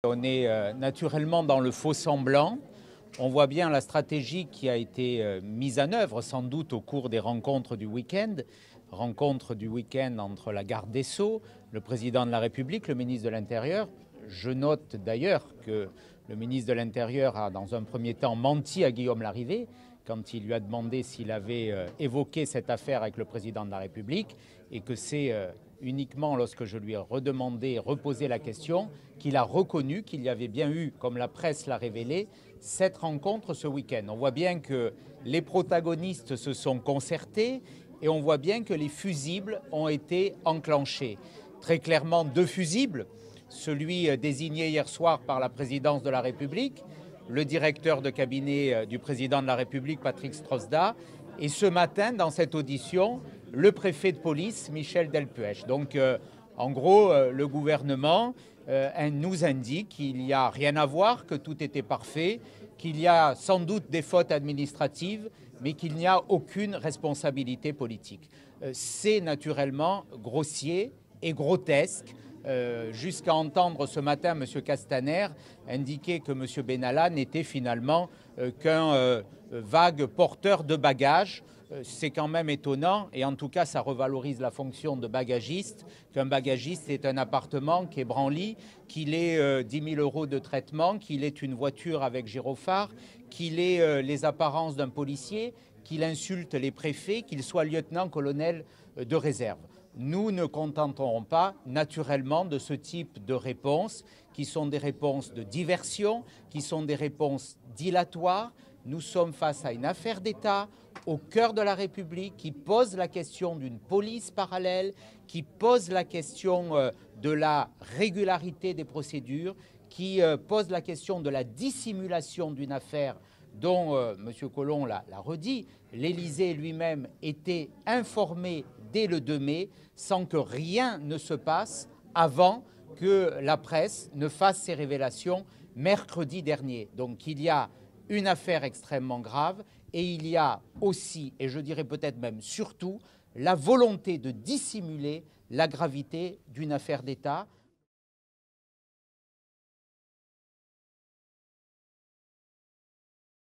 On est naturellement dans le faux semblant. On voit bien la stratégie qui a été mise en œuvre sans doute au cours des rencontres du week-end. Rencontre du week-end entre la garde des Sceaux, le président de la République, le ministre de l'Intérieur. Je note d'ailleurs que le ministre de l'Intérieur a dans un premier temps menti à Guillaume Larrivé quand il lui a demandé s'il avait évoqué cette affaire avec le président de la République et que c'est uniquement lorsque je lui ai redemandé, reposé la question, qu'il a reconnu qu'il y avait bien eu, comme la presse l'a révélé, cette rencontre ce week-end. On voit bien que les protagonistes se sont concertés et on voit bien que les fusibles ont été enclenchés. Très clairement, deux fusibles, celui désigné hier soir par la présidence de la République, le directeur de cabinet du président de la République, Patrick Strossda, et ce matin, dans cette audition, le préfet de police, Michel Delpech. Donc, en gros, le gouvernement nous indique qu'il n'y a rien à voir, que tout était parfait, qu'il y a sans doute des fautes administratives, mais qu'il n'y a aucune responsabilité politique. C'est naturellement grossier et grotesque. Jusqu'à entendre ce matin M. Castaner indiquer que M. Benalla n'était finalement qu'un vague porteur de bagages. C'est quand même étonnant et en tout cas ça revalorise la fonction de bagagiste, qu'un bagagiste est un appartement qui est branli, qu'il ait 10 000 € de traitement, qu'il ait une voiture avec gyrophare, qu'il ait les apparences d'un policier, qu'il insulte les préfets, qu'il soit lieutenant-colonel de réserve. Nous ne contenterons pas naturellement de ce type de réponses qui sont des réponses de diversion, qui sont des réponses dilatoires. Nous sommes face à une affaire d'État au cœur de la République qui pose la question d'une police parallèle, qui pose la question de la régularité des procédures, qui pose la question de la dissimulation d'une affaire dont M. Collomb l'a redit. L'Élysée lui-même était informé dès le 2 mai sans que rien ne se passe avant que la presse ne fasse ses révélations mercredi dernier. Donc il y a une affaire extrêmement grave et il y a aussi, et je dirais peut-être même surtout, la volonté de dissimuler la gravité d'une affaire d'État.